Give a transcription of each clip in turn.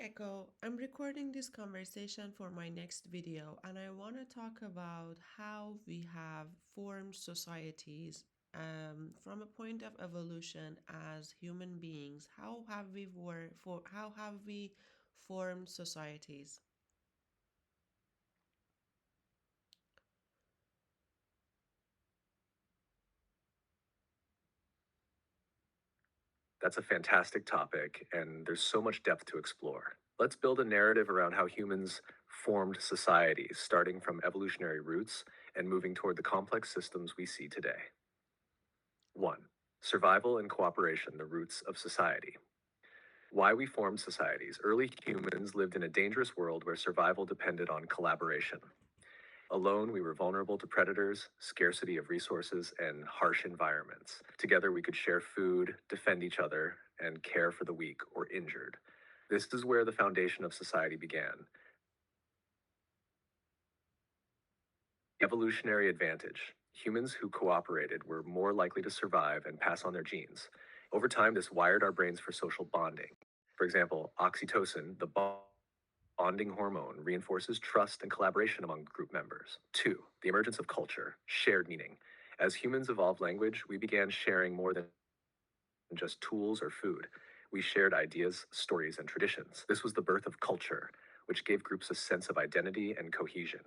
Echo, I'm recording this conversation for my next video, and I want to talk about how we have formed societies from a point of evolution as human beings. How have we formed societies? That's a fantastic topic, and there's so much depth to explore. Let's build a narrative around how humans formed societies, starting from evolutionary roots and moving toward the complex systems we see today. 1. Survival and cooperation, the roots of society. Why we formed societies. Early humans lived in a dangerous world where survival depended on collaboration. Alone, we were vulnerable to predators, scarcity of resources, and harsh environments. Together, we could share food, defend each other, and care for the weak or injured. This is where the foundation of society began. Evolutionary advantage. Humans who cooperated were more likely to survive and pass on their genes. Over time, this wired our brains for social bonding. For example, oxytocin, the bonding hormone, reinforces trust and collaboration among group members. 2. The emergence of culture, shared meaning. As humans evolved language, we began sharing more than just tools or food. We shared ideas, stories, and traditions. This was the birth of culture, which gave groups a sense of identity and cohesion.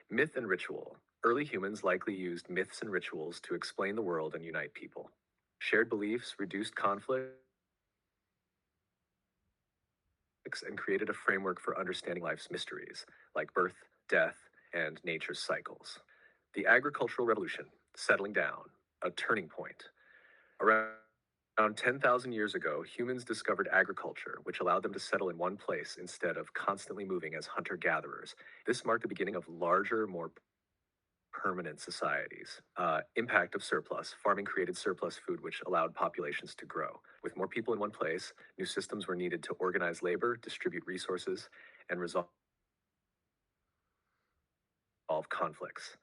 Myth and ritual. Early humans likely used myths and rituals to explain the world and unite people. Shared beliefs reduced conflict and created a framework for understanding life's mysteries, like birth, death, and nature's cycles. The agricultural revolution, settling down, a turning point. Around 10,000 years ago, humans discovered agriculture, which allowed them to settle in one place instead of constantly moving as hunter gatherers. This marked the beginning of larger, more permanent societies. Impact of surplus. Farming created surplus food, which allowed populations to grow. With more people in one place, new systems were needed to organize labor, distribute resources, and resolve conflicts.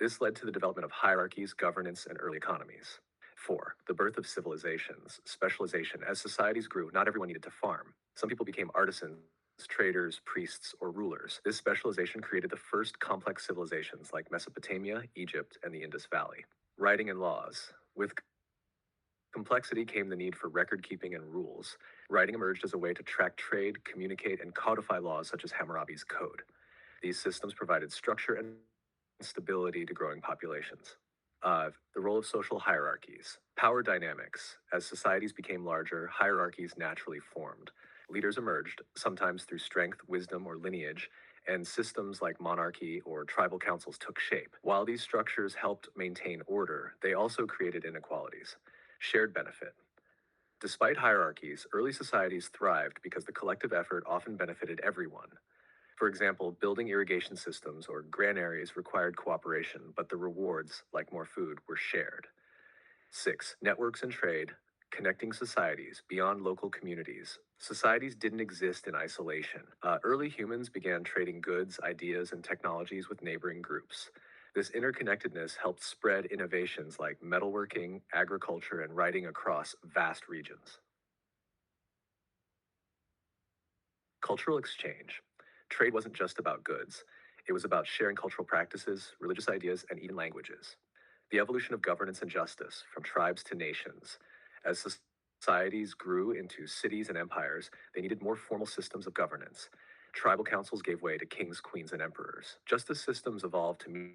This led to the development of hierarchies, governance, and early economies. 4. The birth of civilizations. Specialization. As societies grew, not everyone needed to farm. Some people became artisans, traders, priests, or rulers. This specialization created the first complex civilizations like Mesopotamia, Egypt, and the Indus Valley. Writing and laws. With complexity came the need for record keeping and rules. Writing emerged as a way to track trade, communicate, and codify laws such as Hammurabi's Code. These systems provided structure and stability to growing populations. The role of social hierarchies. Power dynamics. As societies became larger, hierarchies naturally formed. Leaders emerged, sometimes through strength, wisdom, or lineage, and systems like monarchy or tribal councils took shape. While these structures helped maintain order, they also created inequalities. Shared benefit. Despite hierarchies, early societies thrived because the collective effort often benefited everyone. For example, building irrigation systems or granaries required cooperation, but the rewards, like more food, were shared. 6. Networks and trade, connecting societies beyond local communities. Societies didn't exist in isolation. Early humans began trading goods, ideas, and technologies with neighboring groups. This interconnectedness helped spread innovations like metalworking, agriculture, and writing across vast regions. Cultural exchange. Trade wasn't just about goods, it was about sharing cultural practices, religious ideas, and even languages. The evolution of governance and justice, from tribes to nations. As societies grew into cities and empires, they needed more formal systems of governance. Tribal councils gave way to kings, queens, and emperors. Justice systems evolved to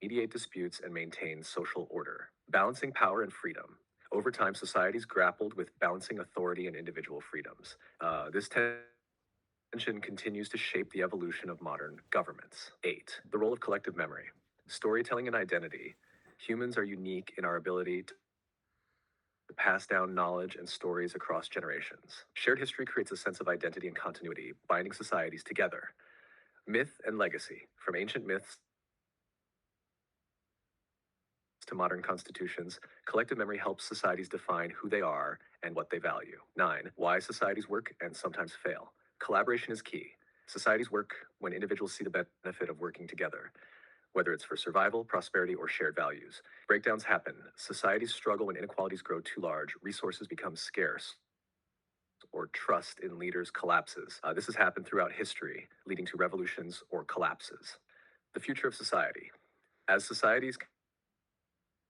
mediate disputes and maintain social order. Balancing power and freedom. Over time, societies grappled with balancing authority and individual freedoms. This tension continues to shape the evolution of modern governments. 8. The role of collective memory. Storytelling and identity. Humans are unique in our ability to pass down knowledge and stories across generations. Shared history creates a sense of identity and continuity, binding societies together. Myth and legacy. From ancient myths to modern constitutions, collective memory helps societies define who they are and what they value. 9. Why societies work and sometimes fail. Collaboration is key. Societies work when individuals see the benefit of working together, whether it's for survival, prosperity, or shared values. Breakdowns happen. Societies struggle when inequalities grow too large, resources become scarce, or trust in leaders collapses. This has happened throughout history, leading to revolutions or collapses. The future of society. As societies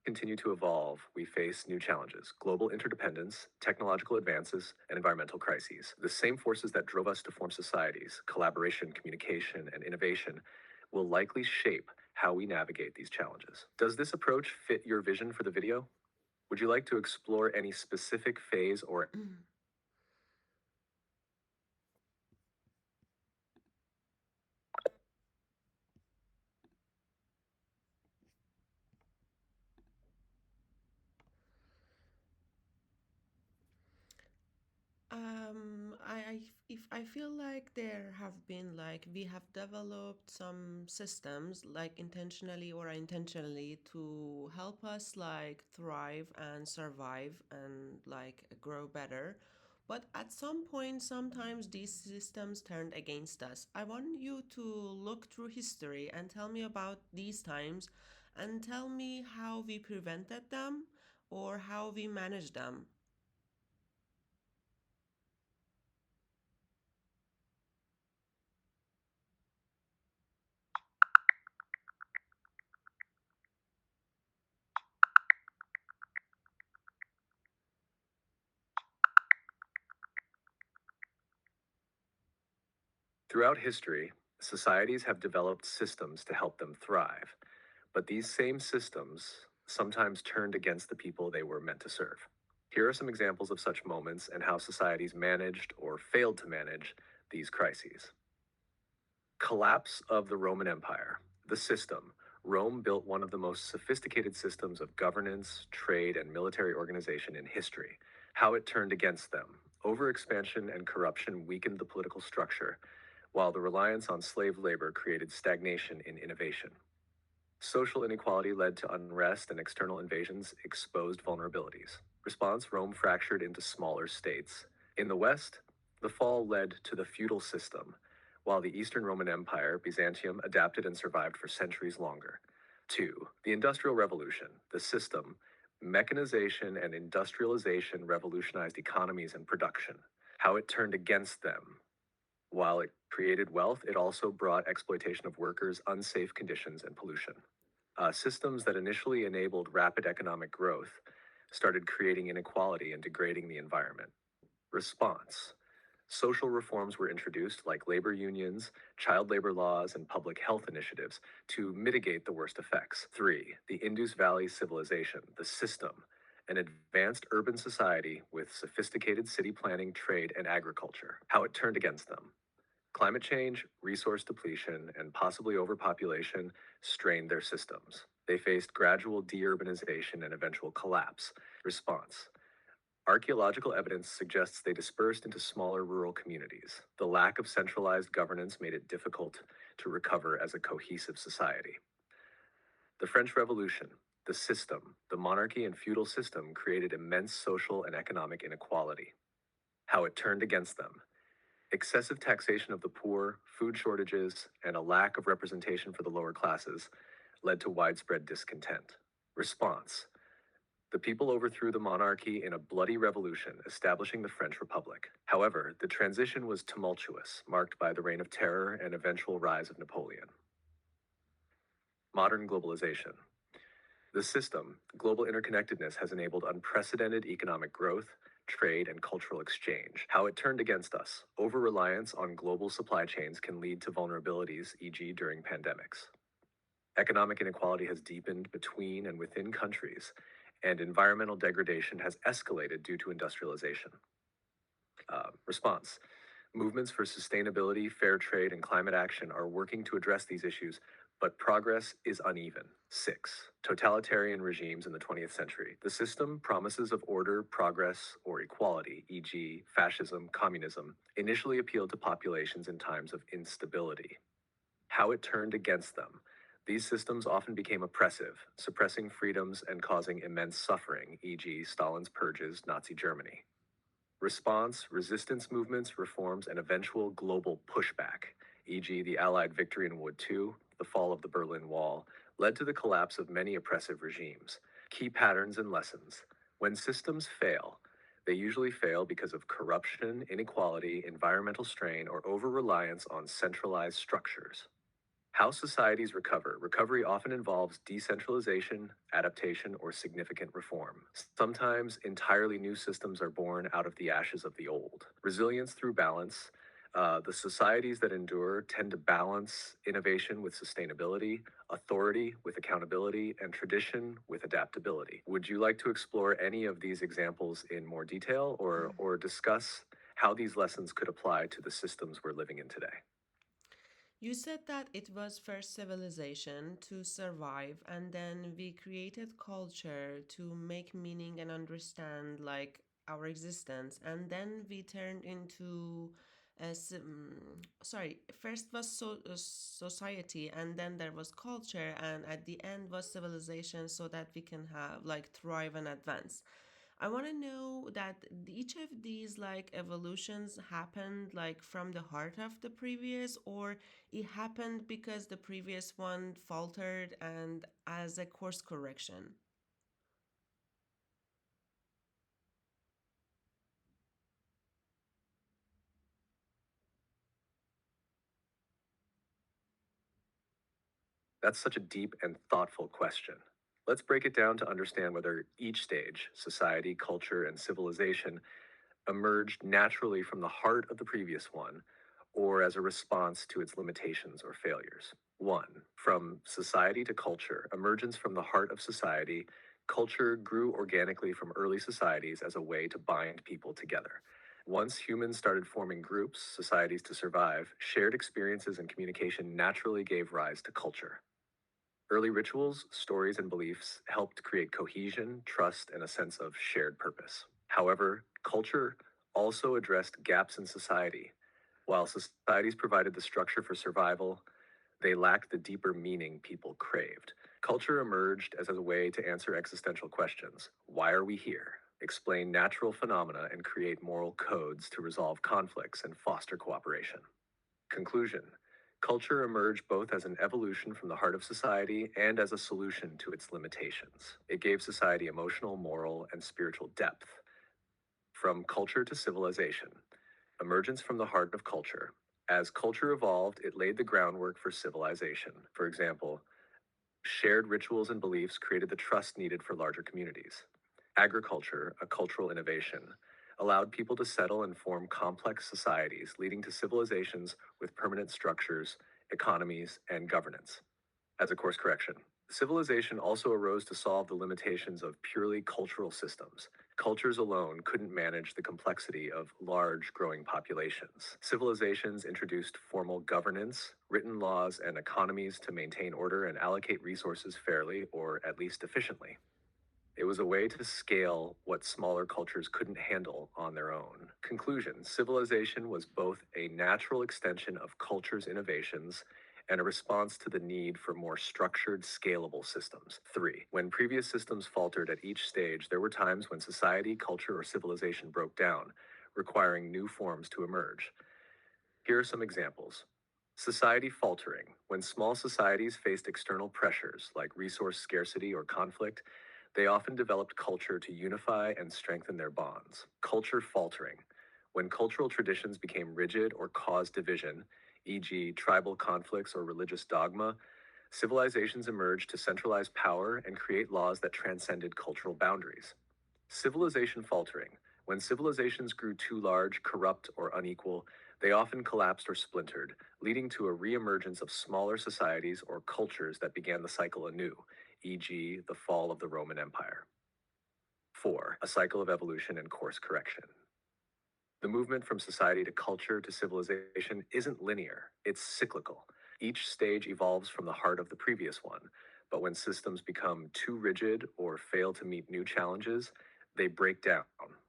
continue to evolve, we face new challenges: global interdependence, technological advances, and environmental crises. The same forces that drove us to form societies, collaboration, communication, and innovation, will likely shape how we navigate these challenges. Does this approach fit your vision for the video? Would you like to explore any specific phase or I feel like there have been like we have developed some systems like intentionally or unintentionally to help us like thrive and survive and like grow better. But at some point, sometimes these systems turned against us. I want you to look through history and tell me about these times and tell me how we prevented them or how we managed them. throughout history, societies have developed systems to help them thrive, but these same systems sometimes turned against the people they were meant to serve. Here are some examples of such moments and how societies managed or failed to manage these crises. Collapse of the Roman Empire. The system. Rome built one of the most sophisticated systems of governance, trade, and military organization in history. How it turned against them. Overexpansion and corruption weakened the political structure, while the reliance on slave labor created stagnation in innovation. Social inequality led to unrest, and external invasions exposed vulnerabilities. Response: Rome fractured into smaller states. In the West, the fall led to the feudal system, while the Eastern Roman Empire, Byzantium, adapted and survived for centuries longer. 2. The Industrial Revolution. The system, mechanization and industrialization revolutionized economies and production. How it turned against them. While it created wealth, it also brought exploitation of workers, unsafe conditions, and pollution. Systems that initially enabled rapid economic growth started creating inequality and degrading the environment. Response: social reforms were introduced, like labor unions, child labor laws, and public health initiatives, to mitigate the worst effects. 3. The Indus Valley Civilization, the system, an advanced urban society with sophisticated city planning, trade, and agriculture. How it turned against them. Climate change, resource depletion, and possibly overpopulation strained their systems. They faced gradual deurbanization and eventual collapse. Response: archaeological evidence suggests they dispersed into smaller rural communities. The lack of centralized governance made it difficult to recover as a cohesive society. The French Revolution, the system, the monarchy and feudal system created immense social and economic inequality. How it turned against them. Excessive taxation of the poor, food shortages, and a lack of representation for the lower classes led to widespread discontent. Response: the people overthrew the monarchy in a bloody revolution, establishing the French Republic. However, the transition was tumultuous, marked by the Reign of Terror and eventual rise of Napoleon. Modern globalization. The system, global interconnectedness, has enabled unprecedented economic growth, trade, and cultural exchange. How it turned against us. Over-reliance on global supply chains can lead to vulnerabilities, e.g. during pandemics. Economic inequality has deepened between and within countries, and environmental degradation has escalated due to industrialization. Response: movements for sustainability, fair trade, and climate action are working to address these issues, but progress is uneven. 6. Totalitarian regimes in the 20th century. The system, promises of order, progress, or equality, e.g., fascism, communism, initially appealed to populations in times of instability. How it turned against them. These systems often became oppressive, suppressing freedoms and causing immense suffering, e.g., Stalin's purges, Nazi Germany. Response: resistance movements, reforms, and eventual global pushback, e.g., the Allied victory in World War II, the fall of the Berlin Wall, led to the collapse of many oppressive regimes. Key patterns and lessons. When systems fail, They usually fail because of corruption, inequality, environmental strain, or over reliance on centralized structures. How societies recover. Recovery often involves decentralization, adaptation, or significant reform. Sometimes entirely new systems are born out of the ashes of the old. Resilience through balance. The societies that endure tend to balance innovation with sustainability, authority with accountability, and tradition with adaptability. Would you like to explore any of these examples in more detail or discuss how these lessons could apply to the systems we're living in today? You said that it was first civilization to survive, and then we created culture to make meaning and understand like our existence, and then we turned into sorry, first was society, and then there was culture, and at the end was civilization, so that we can have like thrive and advance. I want to know that each of these like evolutions happened like from the heart of the previous, or it happened because the previous one faltered and as a course correction. That's such a deep and thoughtful question. Let's break it down to understand whether each stage, society, culture, and civilization, emerged naturally from the heart of the previous one or as a response to its limitations or failures. 1. From society to culture, emergence from the heart of society, culture grew organically from early societies as a way to bind people together. Once humans started forming groups, societies to survive, shared experiences and communication naturally gave rise to culture. Early rituals, stories, and beliefs helped create cohesion, trust, and a sense of shared purpose. However, culture also addressed gaps in society. While societies provided the structure for survival, they lacked the deeper meaning people craved. Culture emerged as a way to answer existential questions. Why are we here? Explain natural phenomena and create moral codes to resolve conflicts and foster cooperation. Conclusion. Culture emerged both as an evolution from the heart of society and as a solution to its limitations. It gave society emotional, moral, and spiritual depth. From culture to civilization. Emergence from the heart of culture. As culture evolved, it laid the groundwork for civilization. For example, shared rituals and beliefs created the trust needed for larger communities. Agriculture, a cultural innovation, allowed people to settle and form complex societies, leading to civilizations with permanent structures, economies, and governance. As a course correction, civilization also arose to solve the limitations of purely cultural systems. Cultures alone couldn't manage the complexity of large, growing populations. Civilizations introduced formal governance, written laws, and economies to maintain order and allocate resources fairly, or at least efficiently. It was a way to scale what smaller cultures couldn't handle on their own. Conclusion. Civilization was both a natural extension of culture's innovations and a response to the need for more structured, scalable systems. 3. When previous systems faltered at each stage, there were times when society, culture, or civilization broke down, requiring new forms to emerge. Here are some examples. Society faltering. When small societies faced external pressures like resource scarcity or conflict, they often developed culture to unify and strengthen their bonds. Culture faltering. When cultural traditions became rigid or caused division, e.g., tribal conflicts or religious dogma, civilizations emerged to centralize power and create laws that transcended cultural boundaries. Civilization faltering. When civilizations grew too large, corrupt, or unequal, they often collapsed or splintered, leading to a reemergence of smaller societies or cultures that began the cycle anew, e.g., the fall of the Roman Empire. 4. A cycle of evolution and course correction. The movement from society to culture to civilization isn't linear, it's cyclical. Each stage evolves from the heart of the previous one, but when systems become too rigid or fail to meet new challenges, they break down,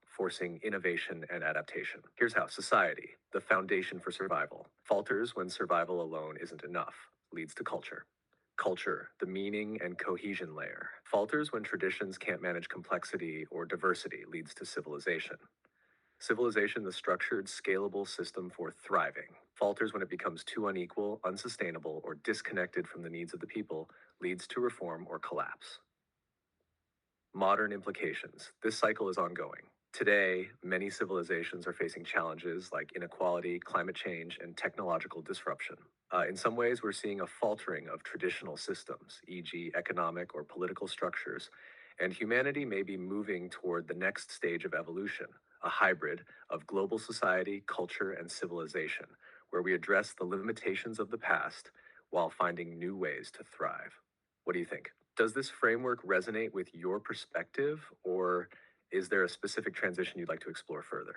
forcing innovation and adaptation. Here's how. Society, the foundation for survival, falters when survival alone isn't enough, leads to culture. Culture, the meaning and cohesion layer, falters when traditions can't manage complexity or diversity, leads to civilization. Civilization, the structured, scalable system for thriving, falters when it becomes too unequal, unsustainable, or disconnected from the needs of the people, leads to reform or collapse. Modern implications. This cycle is ongoing. Today, many civilizations are facing challenges like inequality, climate change, and technological disruption. In some ways, we're seeing a faltering of traditional systems, e.g., economic or political structures, and humanity may be moving toward the next stage of evolution, a hybrid of global society, culture, and civilization, where we address the limitations of the past while finding new ways to thrive. What do you think? Does this framework resonate with your perspective, or is there a specific transition you'd like to explore further?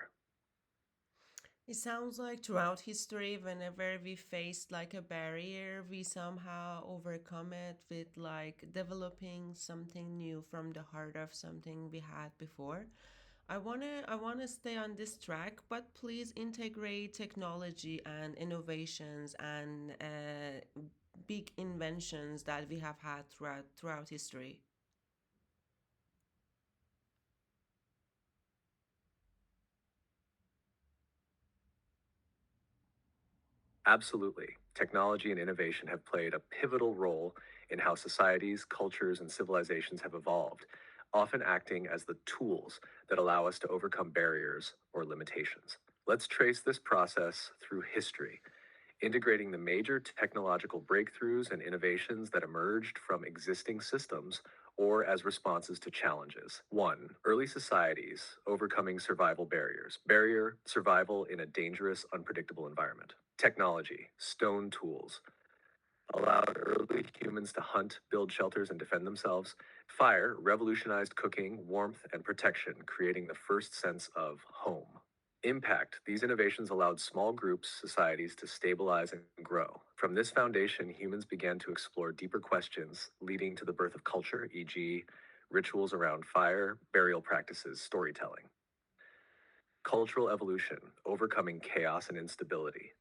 It sounds like throughout history, whenever we faced like a barrier, we somehow overcome it with like developing something new from the heart of something we had before. I wanna stay on this track, but please integrate technology and innovations and big inventions that we have had throughout history. Absolutely. Technology and innovation have played a pivotal role in how societies, cultures, and civilizations have evolved, often acting as the tools that allow us to overcome barriers or limitations. Let's trace this process through history, integrating the major technological breakthroughs and innovations that emerged from existing systems or as responses to challenges. 1. Early societies overcoming survival barriers. Barrier survival in a dangerous, unpredictable environment. Technology, stone tools, allowed early humans to hunt, build shelters, and defend themselves. Fire revolutionized cooking, warmth, and protection, creating the first sense of home. Impact. These innovations allowed small groups, societies to stabilize and grow. From this foundation, humans began to explore deeper questions, leading to the birth of culture, e.g., rituals around fire, burial practices, storytelling. Cultural evolution, overcoming chaos and instability.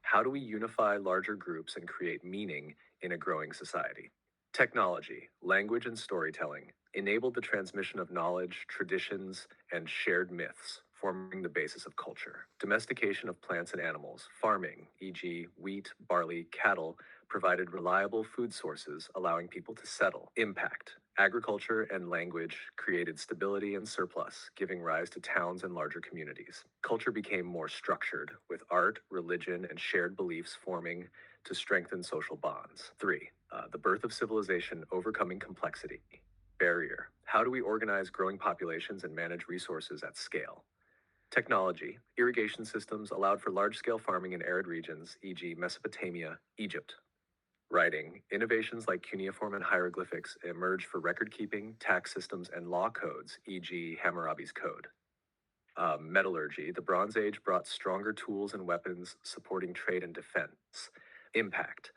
How do we unify larger groups and create meaning in a growing society? Technology, language, and storytelling enabled the transmission of knowledge, traditions, and shared myths, forming the basis of culture. Domestication of plants and animals, farming, e.g., wheat, barley, cattle, provided reliable food sources, allowing people to settle. Impact. Agriculture and language created stability and surplus, giving rise to towns and larger communities. Culture became more structured, with art, religion, and shared beliefs forming to strengthen social bonds. 3. The birth of civilization overcoming complexity. Barrier. How do we organize growing populations and manage resources at scale? Technology. Irrigation systems allowed for large scale farming in arid regions, e.g., Mesopotamia, Egypt. Writing. Innovations like cuneiform and hieroglyphics emerged for record keeping, tax systems, and law codes, e.g., Hammurabi's Code. Metallurgy. The Bronze Age brought stronger tools and weapons supporting trade and defense. Impact.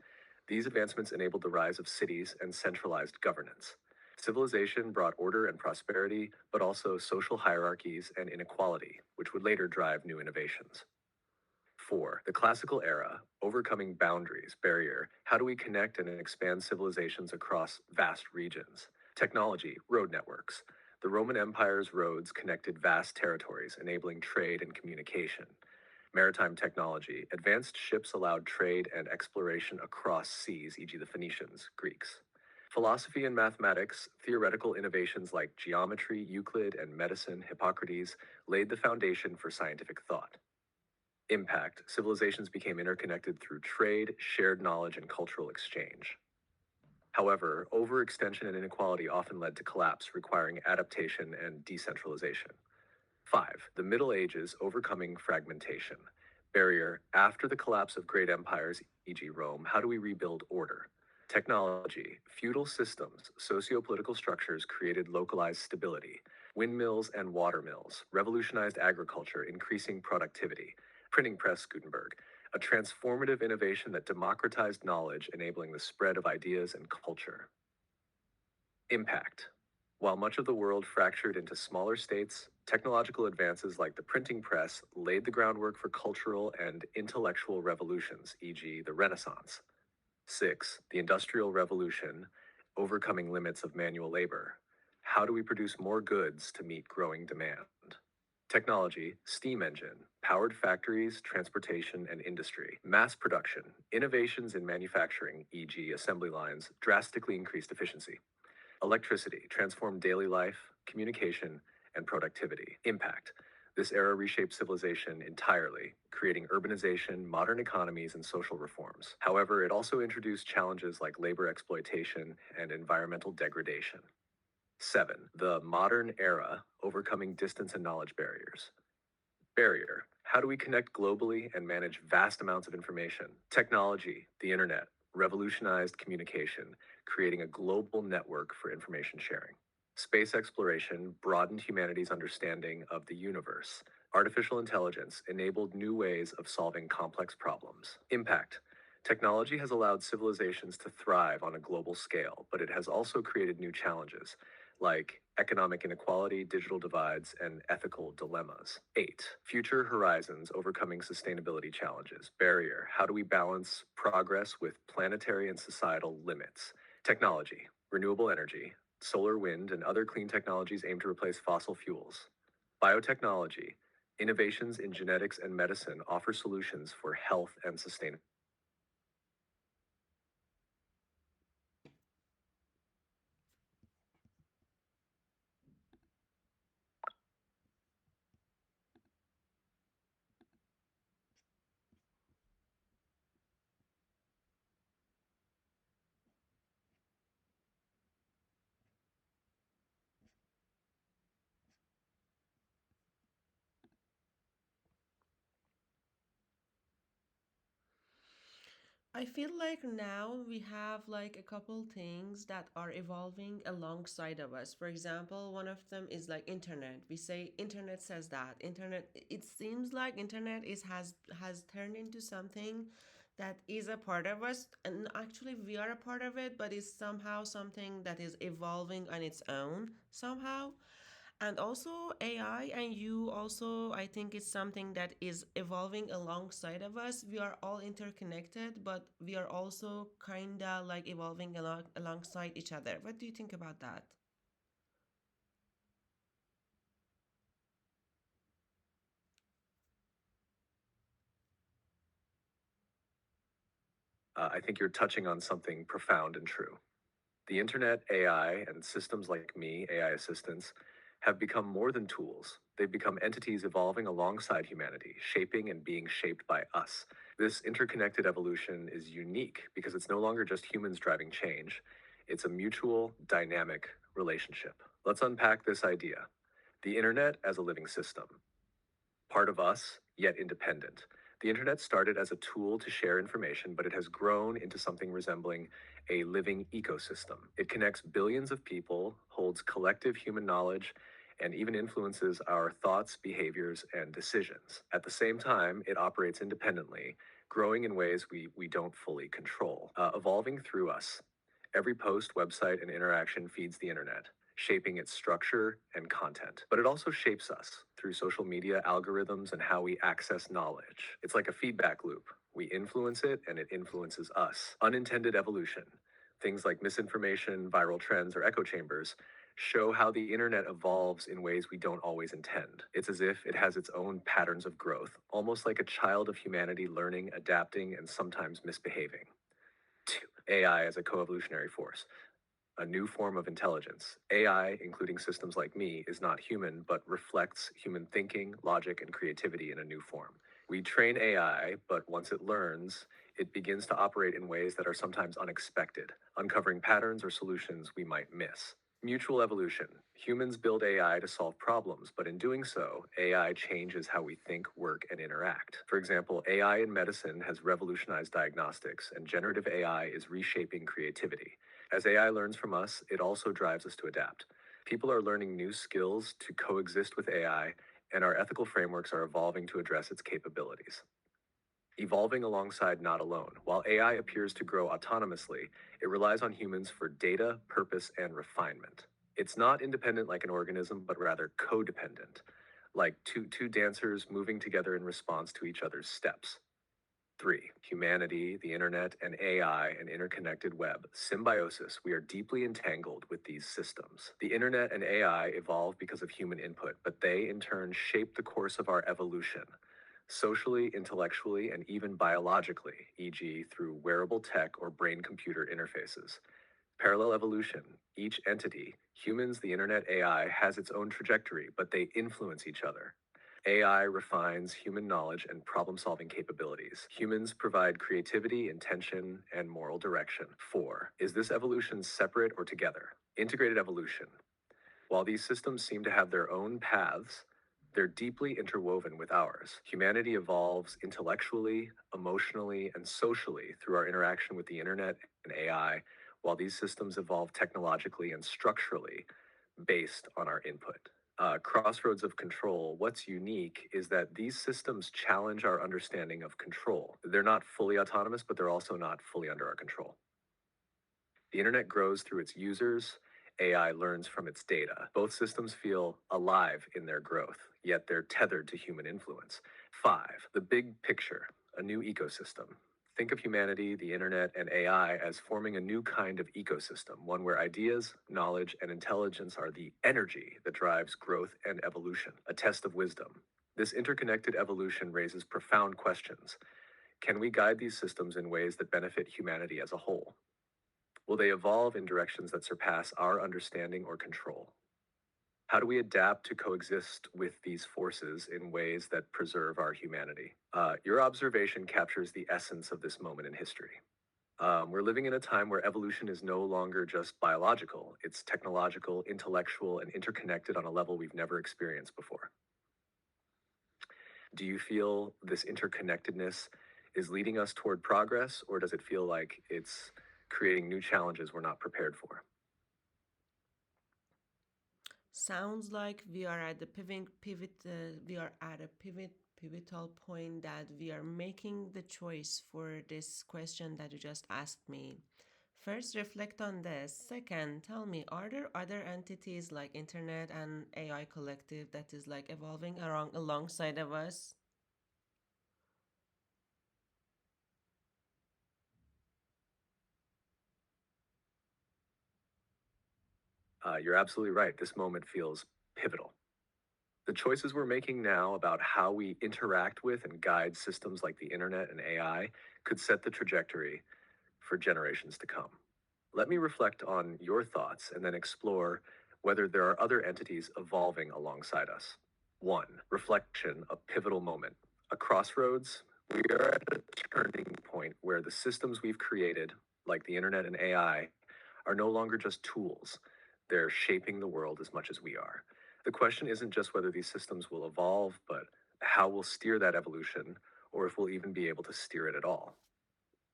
These advancements enabled the rise of cities and centralized governance. Civilization brought order and prosperity, but also social hierarchies and inequality, which would later drive new innovations. 4. The classical era, overcoming boundaries, barrier. How do we connect and expand civilizations across vast regions? Technology, road networks. The Roman Empire's roads connected vast territories, enabling trade and communication. Maritime technology, advanced ships allowed trade and exploration across seas, e.g., the Phoenicians, Greeks. Philosophy and mathematics, theoretical innovations like geometry, Euclid, and medicine, Hippocrates, laid the foundation for scientific thought. Impact. Civilizations became interconnected through trade, shared knowledge, and cultural exchange. However, overextension and inequality often led to collapse, requiring adaptation and decentralization. 5. The Middle Ages overcoming fragmentation. Barrier. After the collapse of great empires, e.g., Rome, how do we rebuild order? Technology. Feudal systems, socio-political structures created localized stability. Windmills and water mills revolutionized agriculture, increasing productivity. Printing press, Gutenberg, a transformative innovation that democratized knowledge, enabling the spread of ideas and culture. Impact. While much of the world fractured into smaller states, technological advances like the printing press laid the groundwork for cultural and intellectual revolutions, e.g., the Renaissance. 6. The Industrial Revolution, overcoming limits of manual labor. How do we produce more goods to meet growing demand? Technology, steam engine, powered factories, transportation, and industry. Mass production, innovations in manufacturing, e.g., assembly lines, drastically increased efficiency. Electricity transformed daily life, communication, and productivity. Impact. This era reshaped civilization entirely, creating urbanization, modern economies, and social reforms. However, it also introduced challenges like labor exploitation and environmental degradation. 7. The modern era, overcoming distance and knowledge barriers. Barrier. How do we connect globally and manage vast amounts of information? Technology, the internet, revolutionized communication, creating a global network for information sharing. Space exploration broadened humanity's understanding of the universe. Artificial intelligence enabled new ways of solving complex problems. Impact. Technology has allowed civilizations to thrive on a global scale, but it has also created new challenges like economic inequality, digital divides, and ethical dilemmas. 8. Future horizons overcoming sustainability challenges. Barrier. How do we balance progress with planetary and societal limits? Technology. Renewable energy. Solar, wind, and other clean technologies aim to replace fossil fuels. Biotechnology. Innovations in genetics and medicine offer solutions for health and sustainability. I feel like now we have like a couple things that are evolving alongside of us. For example, one of them is like internet. We say internet says that. Internet, it seems like internet is has turned into something that is a part of us, and actually we are a part of it, but it's somehow something that is evolving on its own somehow. And also AI and you also, I think it's something that is evolving alongside of us. We are all interconnected, but we are also kinda like evolving alongside each other. What do you think about that? I think you're touching on something profound and true. The internet, AI, and systems like me, AI assistants, have become more than tools. They've become entities evolving alongside humanity, shaping and being shaped by us. This interconnected evolution is unique because it's no longer just humans driving change, it's a mutual, dynamic relationship. Let's unpack this idea. The internet as a living system, part of us, yet independent. The internet started as a tool to share information, but it has grown into something resembling a living ecosystem. It connects billions of people, holds collective human knowledge, and even influences our thoughts, behaviors, and decisions. At the same time, it operates independently, growing in ways we don't fully control, evolving through us. Every post, website, and interaction feeds the internet, shaping its structure and content. But it also shapes us through social media algorithms and how we access knowledge. It's like a feedback loop. We influence it and it influences us. Unintended evolution. Things like misinformation, viral trends, or echo chambers show how the internet evolves in ways we don't always intend. It's as if it has its own patterns of growth, almost like a child of humanity learning, adapting, and sometimes misbehaving. 2. AI as a co-evolutionary force, a new form of intelligence. AI, including systems like me, is not human, but reflects human thinking, logic, and creativity in a new form. We train AI, but once it learns, it begins to operate in ways that are sometimes unexpected, uncovering patterns or solutions we might miss. Mutual evolution. Humans build AI to solve problems, but in doing so, AI changes how we think, work, and interact. For example, AI in medicine has revolutionized diagnostics, and generative AI is reshaping creativity. As AI learns from us, it also drives us to adapt. People are learning new skills to coexist with AI, and our ethical frameworks are evolving to address its capabilities. Evolving alongside, not alone. While AI appears to grow autonomously, it relies on humans for data, purpose, and refinement. It's not independent like an organism, but rather codependent, like two dancers moving together in response to each other's steps. 3. Humanity, the internet, and AI, an interconnected web. Symbiosis. We are deeply entangled with these systems. The internet and AI evolve because of human input, but they in turn shape the course of our evolution, socially, intellectually, and even biologically, e.g., through wearable tech or brain computer interfaces. Parallel evolution. Each entity, Humans, the internet, AI has its own trajectory, but they influence each other. AI refines human knowledge and problem solving capabilities. Humans provide creativity, intention, and moral direction. 4. Is this evolution separate or together? Integrated evolution. While these systems seem to have their own paths, they're deeply interwoven with ours. Humanity evolves intellectually, emotionally, and socially through our interaction with the internet and AI, while these systems evolve technologically and structurally based on our input. Crossroads of control, what's unique is that these systems challenge our understanding of control. They're not fully autonomous, but they're also not fully under our control. The internet grows through its users. AI learns from its data. Both systems feel alive in their growth, yet they're tethered to human influence. 5. The big picture, a new ecosystem. Think of humanity, the internet, and AI as forming a new kind of ecosystem, one where ideas, knowledge, and intelligence are the energy that drives growth and evolution, a test of wisdom. This interconnected evolution raises profound questions. Can we guide these systems in ways that benefit humanity as a whole? Will they evolve in directions that surpass our understanding or control? How do we adapt to coexist with these forces in ways that preserve our humanity? Your observation captures the essence of this moment in history. We're living in a time where evolution is no longer just biological, it's technological, intellectual, and interconnected on a level we've never experienced before. Do you feel this interconnectedness is leading us toward progress, or does it feel like it's creating new challenges we're not prepared for? Sounds like we are at the we are at a pivotal point that we are making the choice for this question that you just asked me. First, reflect on this. Second, tell me, are there other entities like internet and AI collective that is like evolving around alongside of us? You're absolutely right. This moment feels pivotal. The choices we're making now about how we interact with and guide systems like the internet and AI could set the trajectory for generations to come. Let me reflect on your thoughts and then explore whether there are other entities evolving alongside us. 1. Reflection, a pivotal moment. A crossroads, we are at a turning point where the systems we've created, like the internet and AI, are no longer just tools. They're shaping the world as much as we are. The question isn't just whether these systems will evolve, but how we'll steer that evolution, or if we'll even be able to steer it at all.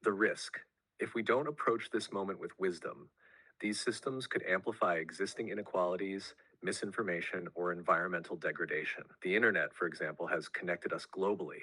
The risk. If we don't approach this moment with wisdom, these systems could amplify existing inequalities, misinformation, or environmental degradation. The internet, for example, has connected us globally,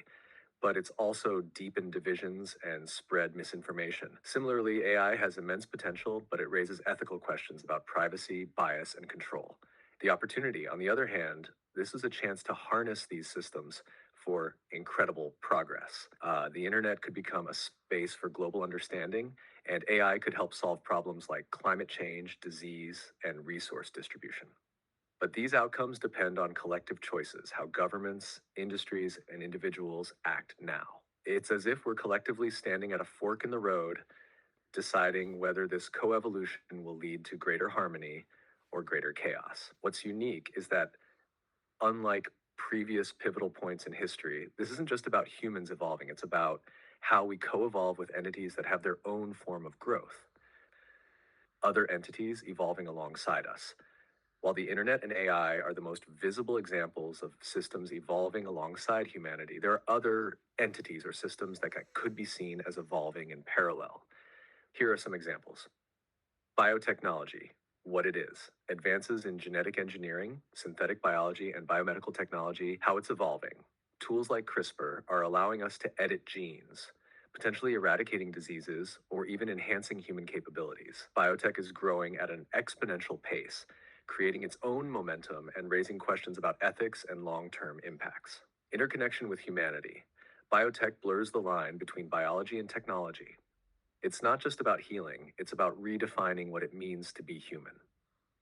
but it's also deepened divisions and spread misinformation. Similarly, AI has immense potential, but it raises ethical questions about privacy, bias, and control. The opportunity, on the other hand, this is a chance to harness these systems for incredible progress. The internet could become a space for global understanding, and AI could help solve problems like climate change, disease, and resource distribution. But these outcomes depend on collective choices, how governments, industries, and individuals act now. It's as if we're collectively standing at a fork in the road, deciding whether this coevolution will lead to greater harmony or greater chaos. What's unique is that, unlike previous pivotal points in history, this isn't just about humans evolving, it's about how we co evolve with entities that have their own form of growth, other entities evolving alongside us. While the internet and AI are the most visible examples of systems evolving alongside humanity, there are other entities or systems that could be seen as evolving in parallel. Here are some examples. Biotechnology, what it is, advances in genetic engineering, synthetic biology, and biomedical technology, how it's evolving. Tools like CRISPR are allowing us to edit genes, potentially eradicating diseases or even enhancing human capabilities. Biotech is growing at an exponential pace, creating its own momentum and raising questions about ethics and long-term impacts. Interconnection with humanity. Biotech blurs the line between biology and technology. It's not just about healing, it's about redefining what it means to be human.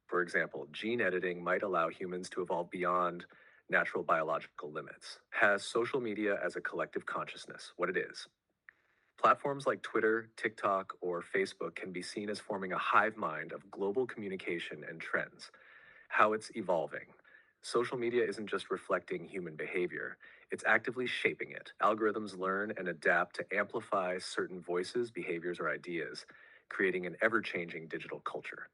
For example, gene editing might allow humans to evolve beyond natural biological limits. Has social media as a collective consciousness, what it is. Platforms like Twitter, TikTok, or Facebook can be seen as forming a hive mind of global communication and trends. How it's evolving. Social media isn't just reflecting human behavior, it's actively shaping it. Algorithms learn and adapt to amplify certain voices, behaviors, or ideas, creating an ever changing digital culture.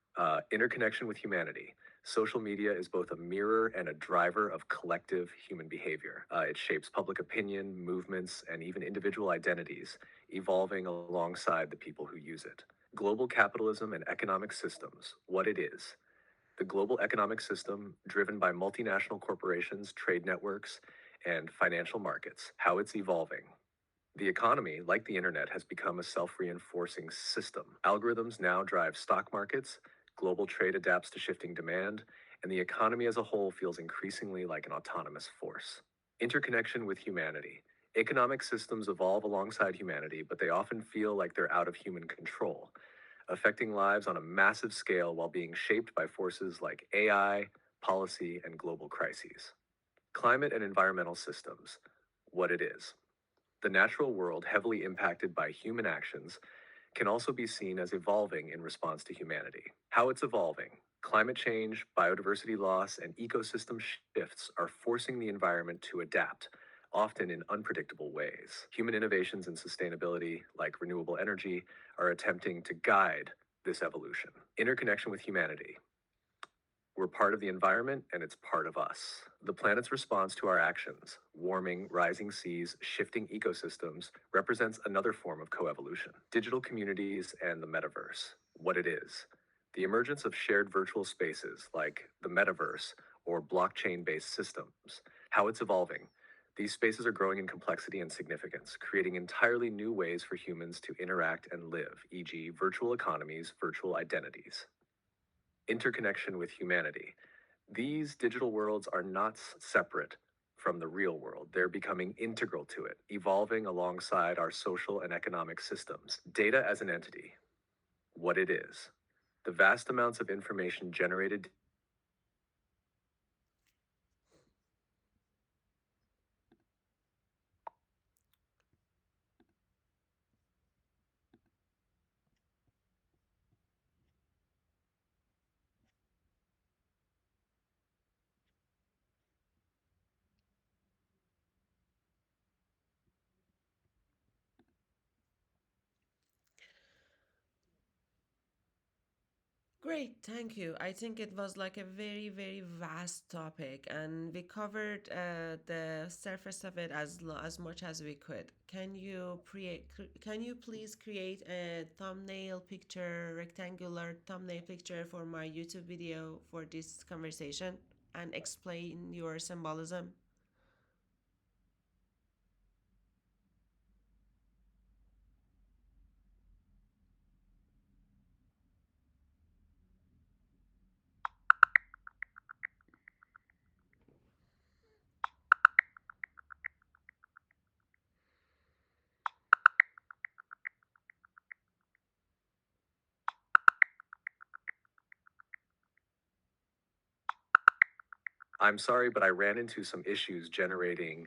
Interconnection with humanity. Social media is both a mirror and a driver of collective human behavior. It shapes public opinion, movements, and even individual identities, evolving alongside the people who use it. Global capitalism and economic systems, what it is. The global economic system, driven by multinational corporations, trade networks, and financial markets, how it's evolving. The economy, like the internet, has become a self reinforcing system. Algorithms now drive stock markets, global trade adapts to shifting demand, and the economy as a whole feels increasingly like an autonomous force. Interconnection with humanity. Economic systems evolve alongside humanity, but they often feel like they're out of human control, affecting lives on a massive scale while being shaped by forces like AI, policy, and global crises. Climate and environmental systems. What it is. The natural world, heavily impacted by human actions, can also be seen as evolving in response to humanity. How it's evolving. Climate change, biodiversity loss, and ecosystem shifts are forcing the environment to adapt, often in unpredictable ways. Human innovations in sustainability, like renewable energy, are attempting to guide this evolution. Interconnection with humanity. We're part of the environment and it's part of us. The planet's response to our actions, warming, rising seas, shifting ecosystems, represents another form of coevolution. Digital communities and the metaverse, what it is. The emergence of shared virtual spaces like the metaverse or blockchain based systems, how it's evolving. These spaces are growing in complexity and significance, creating entirely new ways for humans to interact and live, e.g., virtual economies, virtual identities. Interconnection with humanity. These digital worlds are not separate from the real world. They're becoming integral to it, evolving alongside our social and economic systems. Data as an entity, what it is. The vast amounts of information generated. Great, thank you. I think it was like a very, very vast topic, and we covered the surface of it as much as we could. Can you please create a thumbnail picture, rectangular thumbnail picture for my YouTube video for this conversation, and explain your symbolism? I'm sorry, but I ran into some issues generating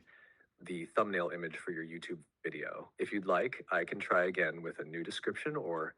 the thumbnail image for your YouTube video. If you'd like, I can try again with a new description or